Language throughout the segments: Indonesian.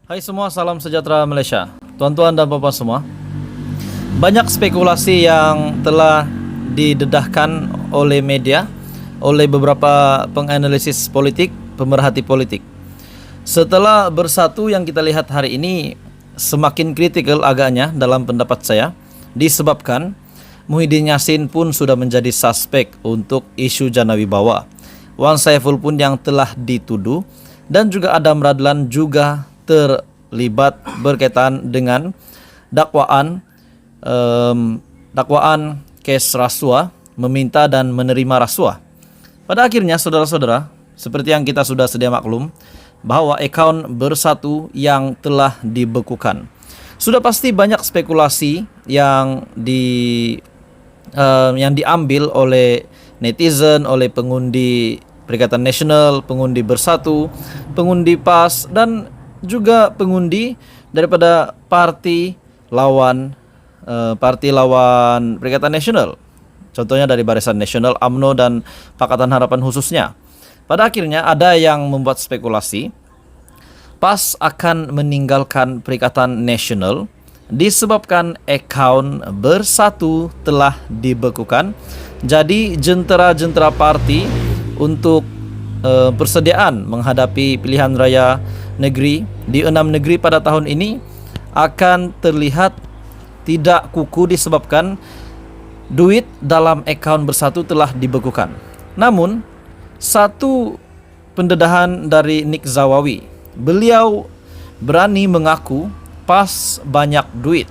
Hai semua, salam sejahtera Malaysia. Tuan-tuan dan puan semua, banyak spekulasi yang telah didedahkan oleh media, oleh beberapa penganalisis politik, pemerhati politik. Setelah bersatu yang kita lihat hari ini semakin kritikal agaknya dalam pendapat saya, disebabkan Muhyiddin Yassin pun sudah menjadi suspek untuk isu Jana Wibawa. Wan Saiful pun yang telah dituduh, dan juga Adam Radlan juga terlibat berkaitan dengan dakwaan kes rasuah, meminta dan menerima rasuah. Pada akhirnya saudara-saudara, seperti yang kita sudah sedia maklum, bahwa akaun Bersatu yang telah dibekukan. Sudah pasti banyak spekulasi yang diambil oleh netizen, oleh pengundi Perikatan Nasional, pengundi Bersatu, pengundi PAS, dan juga pengundi daripada parti lawan Perikatan Nasional. Contohnya dari Barisan Nasional, UMNO, dan Pakatan Harapan khususnya. Pada akhirnya ada yang membuat spekulasi PAS akan meninggalkan Perikatan Nasional disebabkan akaun Bersatu telah dibekukan. Jadi jentera-jentera parti untuk persediaan menghadapi pilihan raya negeri di 6 negeri pada tahun ini akan terlihat tidak kuku disebabkan duit dalam akaun Bersatu telah dibekukan. Namun satu pendedahan dari Nick Zawawi, beliau berani mengaku PAS banyak duit,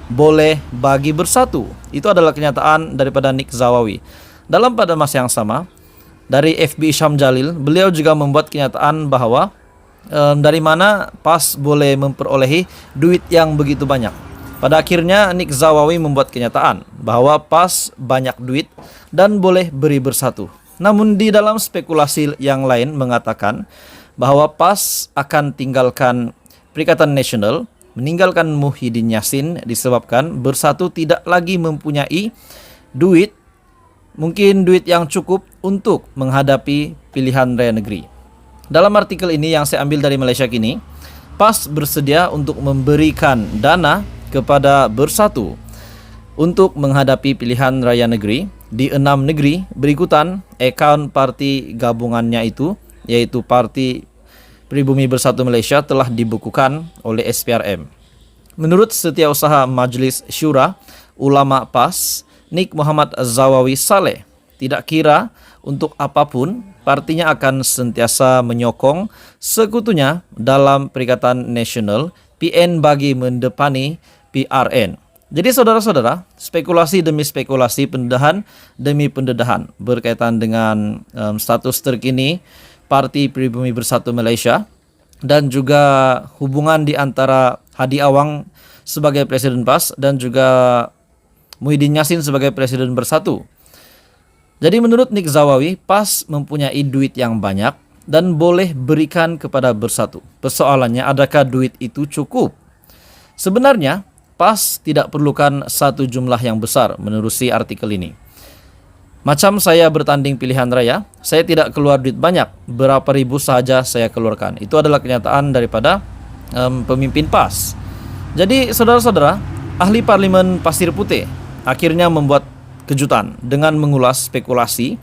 boleh bagi Bersatu. Itu adalah kenyataan daripada Nick Zawawi. Dalam pada masa yang sama, dari FB Syam Jalil, beliau juga membuat kenyataan bahwa dari mana PAS boleh memperolehi duit yang begitu banyak. Pada akhirnya Nick Zawawi membuat kenyataan bahwa PAS banyak duit dan boleh beri Bersatu. Namun di dalam spekulasi yang lain mengatakan bahwa PAS akan tinggalkan Perikatan Nasional, meninggalkan Muhyiddin Yassin disebabkan Bersatu tidak lagi mempunyai duit, mungkin duit yang cukup untuk menghadapi pilihan raya negeri. Dalam artikel ini yang saya ambil dari Malaysia Kini, PAS bersedia untuk memberikan dana kepada Bersatu untuk menghadapi pilihan raya negeri di 6 negeri berikutan. Akaun parti gabungannya itu, yaitu Parti Pribumi Bersatu Malaysia, telah dibekukan oleh SPRM. Menurut Setiausaha Majlis Syura Ulama PAS, Nik Muhammad Zawawi Saleh, tidak kira untuk apapun, partinya akan sentiasa menyokong sekutunya dalam Perikatan Nasional, PN bagi mendepani PRN. Jadi saudara-saudara, spekulasi demi spekulasi, pendedahan demi pendedahan berkaitan dengan status terkini Parti Pribumi Bersatu Malaysia dan juga hubungan di antara Hadi Awang sebagai Presiden PAS dan juga Muhyiddin Yassin sebagai Presiden Bersatu. Jadi menurut Nick Zawawi, PAS mempunyai duit yang banyak dan boleh berikan kepada Bersatu. Persoalannya, adakah duit itu cukup? Sebenarnya PAS tidak perlukan satu jumlah yang besar menerusi artikel ini. Macam saya bertanding pilihan raya, saya tidak keluar duit banyak, berapa ribu saja saya keluarkan. Itu adalah kenyataan daripada pemimpin PAS. Jadi saudara-saudara, ahli Parlimen Pasir Putih akhirnya membuat kejutan dengan mengulas spekulasi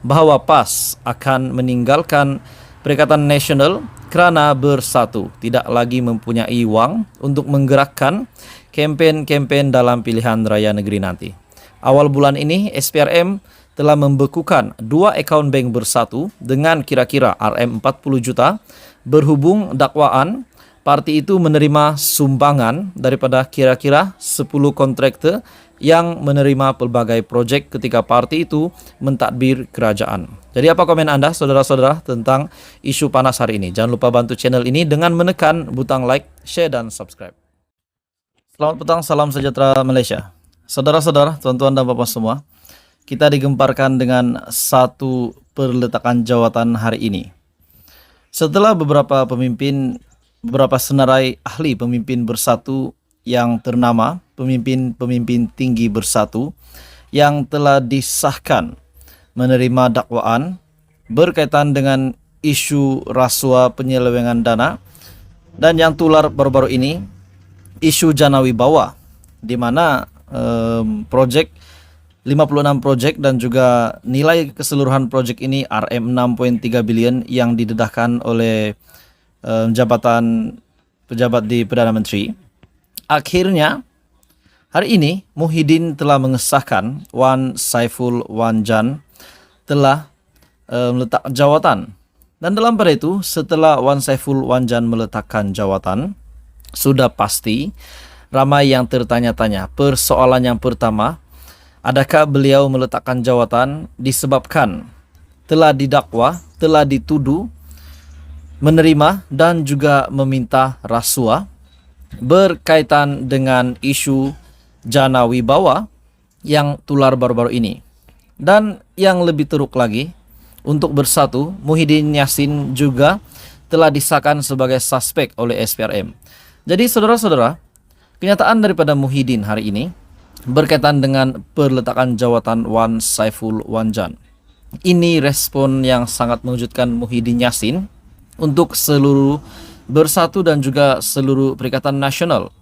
bahwa PAS akan meninggalkan Perikatan Nasional kerana Bersatu tidak lagi mempunyai wang untuk menggerakkan kempen-kempen dalam pilihan raya negeri nanti. Awal bulan ini SPRM telah membekukan 2 akaun bank Bersatu dengan kira-kira RM40 juta berhubung dakwaan parti itu menerima sumbangan daripada kira-kira 10 kontraktor yang menerima pelbagai projek ketika parti itu mentadbir kerajaan. Jadi apa komen anda saudara-saudara tentang isu panas hari ini? Jangan lupa bantu channel ini dengan menekan butang like, share, dan subscribe. Selamat petang, salam sejahtera Malaysia. Saudara-saudara, tuan-tuan dan bapak semua, kita digemparkan dengan satu perletakan jawatan hari ini. Setelah beberapa senarai ahli pemimpin Bersatu yang ternama, pemimpin tinggi Bersatu yang telah disahkan menerima dakwaan berkaitan dengan isu rasuah penyelewengan dana Dan yang tular baru-baru ini isu Jana Wibawa, di mana project 56 project dan juga nilai keseluruhan project ini Rm 6,3 billion yang didedahkan oleh jabatan pejabat di Perdana Menteri. Akhirnya hari ini Muhyiddin telah mengesahkan Wan Saiful Wanjan telah meletak jawatan. Dan dalam pada itu, setelah Wan Saiful Wanjan meletakkan jawatan, sudah pasti ramai yang tertanya-tanya. Persoalan yang pertama, adakah beliau meletakkan jawatan disebabkan telah didakwa, telah dituduh, menerima dan juga meminta rasuah berkaitan dengan isu Jana Wibawa yang tular baru-baru ini. Dan yang lebih teruk lagi, untuk bersatu, Muhyiddin Yassin juga telah disahkan sebagai suspek oleh SPRM. Jadi saudara-saudara, kenyataan daripada Muhyiddin hari ini berkaitan dengan peletakan jawatan Wan Saiful Wanjan. Ini respon yang sangat mengejutkan Muhyiddin Yassin untuk seluruh bersatu dan juga seluruh Perikatan Nasional.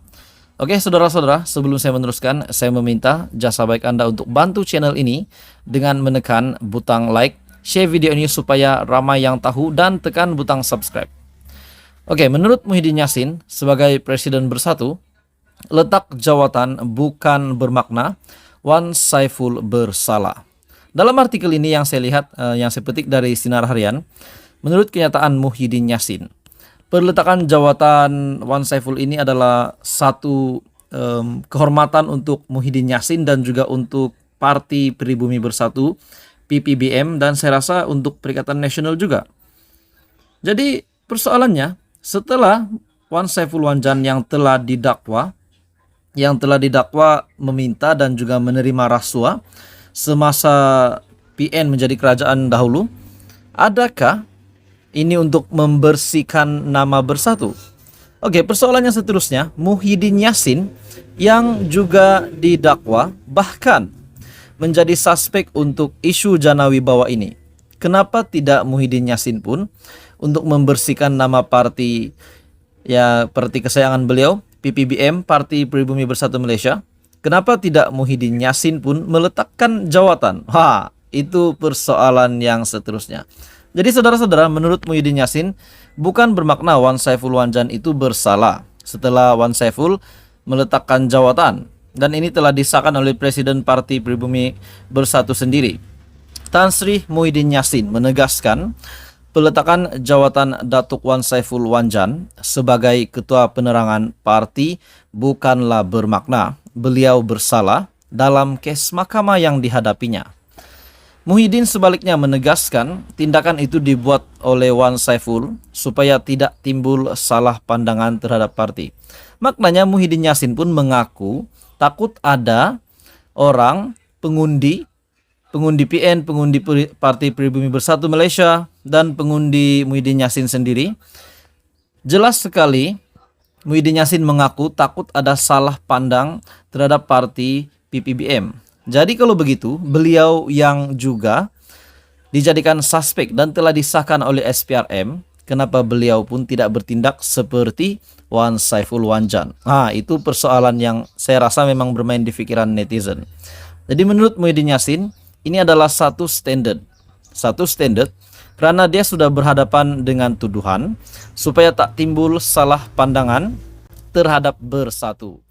Oke saudara-saudara, sebelum saya meneruskan, saya meminta jasa baik Anda untuk bantu channel ini dengan menekan butang like, share video ini supaya ramai yang tahu, dan tekan butang subscribe. Oke, menurut Muhyiddin Yassin sebagai Presiden Bersatu, letak jawatan bukan bermakna Wan Saiful bersalah. Dalam artikel ini yang saya lihat, yang saya petik dari Sinar Harian, menurut kenyataan Muhyiddin Yassin, perletakan jawatan Wan Saiful ini adalah satu kehormatan untuk Muhyiddin Yassin dan juga untuk Parti Pribumi Bersatu PPBM, dan saya rasa untuk Perikatan Nasional juga. Jadi persoalannya, setelah Wan Saiful Wanjan yang telah didakwa meminta dan juga menerima rasuah semasa PN menjadi kerajaan dahulu, adakah ini untuk membersihkan nama Bersatu? Oke, persoalannya seterusnya, Muhyiddin Yassin yang juga didakwa bahkan menjadi suspek untuk isu Jana Wibawa ini. Kenapa tidak Muhyiddin Yassin pun untuk membersihkan nama parti kesayangan beliau, PPBM, Parti Pribumi Bersatu Malaysia? Kenapa tidak Muhyiddin Yassin pun meletakkan jawatan? Itu persoalan yang seterusnya. Jadi saudara-saudara, menurut Muhyiddin Yassin, bukan bermakna Wan Saiful Wanjan itu bersalah setelah Wan Saiful meletakkan jawatan. Dan ini telah disahkan oleh Presiden Parti Pribumi Bersatu sendiri. Tan Sri Muhyiddin Yassin menegaskan peletakan jawatan Datuk Wan Saiful Wanjan sebagai Ketua Penerangan Parti bukanlah bermakna beliau bersalah dalam kes mahkamah yang dihadapinya. Muhyiddin sebaliknya menegaskan tindakan itu dibuat oleh Wan Saiful supaya tidak timbul salah pandangan terhadap parti. Maknanya Muhyiddin Yassin pun mengaku takut ada orang pengundi PN, pengundi Parti Pribumi Bersatu Malaysia, dan pengundi Muhyiddin Yassin sendiri. Jelas sekali Muhyiddin Yassin mengaku takut ada salah pandang terhadap parti PPBM. Jadi kalau begitu, beliau yang juga dijadikan suspek dan telah disahkan oleh SPRM, kenapa beliau pun tidak bertindak seperti Wan Saiful Wanjan? Itu persoalan yang saya rasa memang bermain di pikiran netizen. Jadi menurut Muhyiddin Yassin, ini adalah satu standard karena dia sudah berhadapan dengan tuduhan supaya tak timbul salah pandangan terhadap Bersatu.